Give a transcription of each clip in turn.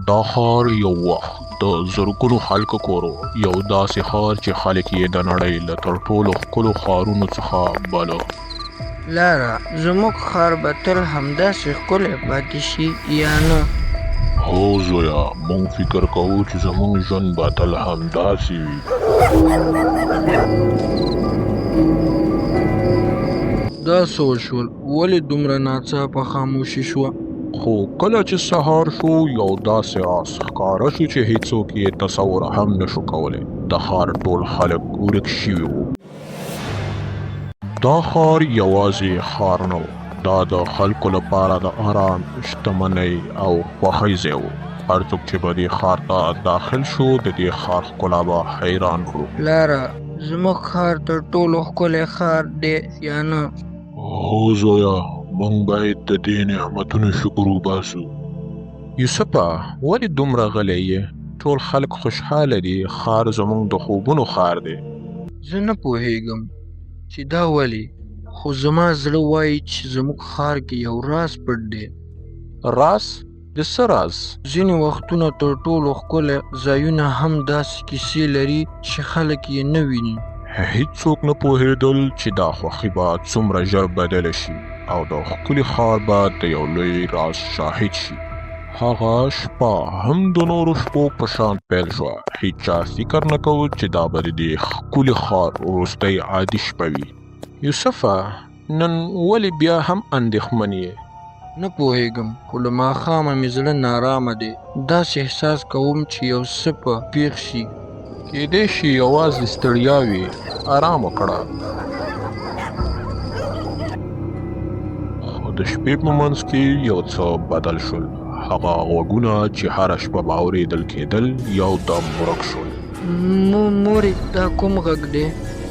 دا ښار یو وخت د زرګونو خلکو کور و. یو داسې ښار چې خلک یې د نړۍ له تر ټولو ښکلو ښارونو څخه بله. لاره زموږ ښار به تل همداسې ښکلی پاتې شي یا نه؟ هو زویا، موږ فکر کوو چې زموږ ژوند به تل همداسې وي. دا څه وشول؟ ولې دومره ناڅاپه خاموشي شوه؟ خو کله چې سهار شو یو داسې راز ښکاره شو چې هیڅوک یې تصور هم نشو کولی. د ښار ټول خلک ورک شوي وو. دا ښار یوازې ښار نه و، دا د خلکو لپاره د آرام، شتمنۍ او خوښۍ ځای و. هر څوک چې به دې ښار ته داخل شو د دې ښار ښکلا به حیران کړو. لاره زموږ ښار تر ټولو ښکلی ښار دی یا نه؟ هو زویا، موږ باید د دې نعمتونو شکر وباسو. یوسفه، ولې دومره غلی یې؟ ټول خلک خوشحاله دي، ښار زموږ د خوبونو ښار دی. زه نه پوهیږم چې دا ولې، خو زما زړه وایي چې زموږ ښار کې یو راز پټ دی. راز؟ د څه راز؟ ځینې وختونه تر ټولو ښکلی ځایونه هم داسې کیسې لري چې خلک یې نه ویني. هیڅوک نه پوهېدل چې دا خوښي به څومره ژر بدله شي او د ښکلي ښار به د یو لوی راز شاهد شي. هغه شپه هم د نورو شپو په شان پیل شوه. هیچا فکر نه کوو چې دا به د دې ښکلي ښار وروستی عادي شپه وي. یوسفه، نن ولې بیا هم اندېښمن یې؟ نه پوهیږم، خو له ماښامه مې زړه نارامه دی. داسې احساس کوم چې یو څه به پیښ شي. کیدای شي یوازې ستړیا وي، آرام وکړه. خو د شپې په منځ کې یو څه بدل شول. هغه غوږونه چې هره شپه به اورېدل کېدل یو دم ورک شول. مورې، دا کوم غږ دی؟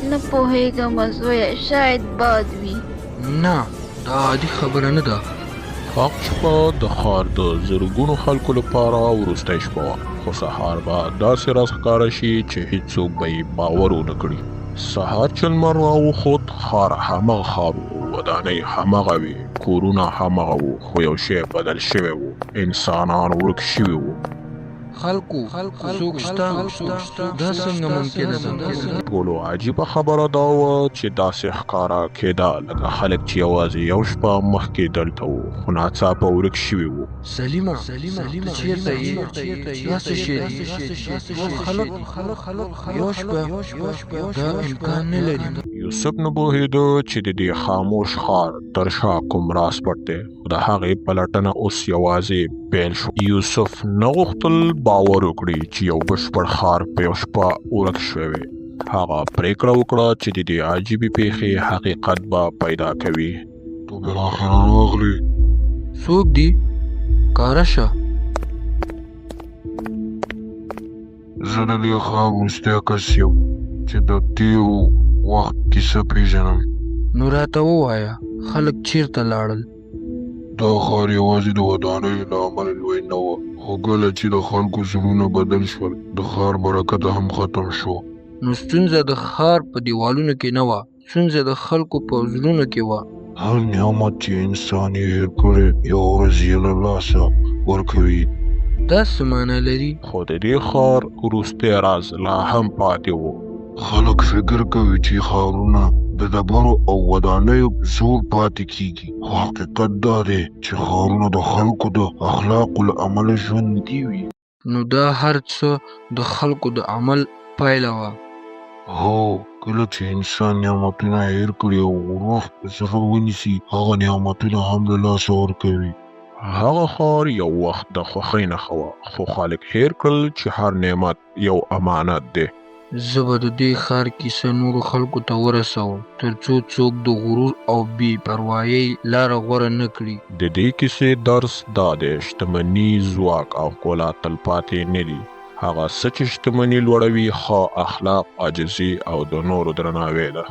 نه پوهیږم زویه، شاید باد وي. نه، دا عادي خبره نه ده. هغه شپه د ښار د زرګونو خلکو لپاره وروستی شپه وه. خو سهار به داسې راز ښکاره شي چې هیڅوک به یې باور ونه کړي. سهار چې لمر راوخوت ښار همغه ښار و، ودانۍ همغه وې، کورونه همغه وو، خو یو شی بدل شوی و. انسانان ورک شوي وو. خلکو څوک شته؟ دا څنګه ممکنه ده؟ ټولو عجیبه خبره دا وه چې داسې ښکاره کېده لکه خلک چې یوازې یو شپه مخکې دلته وو خو ناڅاپه ورک شوي وو. سلیمه، ته چېرته یې؟ دا څه شی دی؟ خلک یو شپه، دا امکان نه لري. یوسف نه پوهېده چې د دې خاموش ښار تر شا کوم راز پټ دی. خو د هغې پلټنه اوس یوازې پیل شو. یوسف نه غوښتل باور وکړي چې یو بشپړ ښار په یو شپه ورک شوی وي. هغه پرېکړه وکړه چې د دې عجیبې پیښې حقیقت به پیدا کوي. تو بالاخره راغلې. څوک دی؟ ښکاره شه. زه د دې ښار وروستی کس یم چې د تېرو وخت کیسه پېژنم. نو راته ووایه، خلک چېرته لاړل؟ دا ښار یوازې د ودانیو له امله لوی نه و، خو کله چې د خلکو زړونه بدل شول د ښار برکت هم ختم شو. نو ستونزه د ښار په دیوالونو کې نه وه، ستونزه د خلکو په زړونو کې وه. هر نعمت چې انسان یې هېر کړی یو ورځ یې له لاسه ورکوي. دا څه معنی لري؟ خو د دې ښار وروستی راز لا هم پاتې و. خلک فکر کوي چې ښارونه د ډبرو او ودانیو زور پاتې کیږي، خو حقیقت دا دی چې ښارونه د خلکو د اخلاقو له امله ژوندي وي. نو دا هر څه د خلکو د عمل پایله وه. هو، کله چې انسان نعمتونه هېر کړي او روح په زړه ونیسي هغه نعمتونه هم له لاسه ورکوي. هغه ښار یو وخت د خوښۍ نښه وه، خو خلک هېر کړل چې هر نعمت یو امانت دی. زه به د دې ښار کیسه نورو خلکو ته ورسوم تر څو څوک د غرور او بې پروایۍ لاره غوره نه کړي. د دې کیسې درس دا دی، شتمني، ځواک او ښکلا تلپاتې نه دي. هغه څه چې شتمني لوړوي ښه اخلاق، عاجزي او د نورو درناوی ده.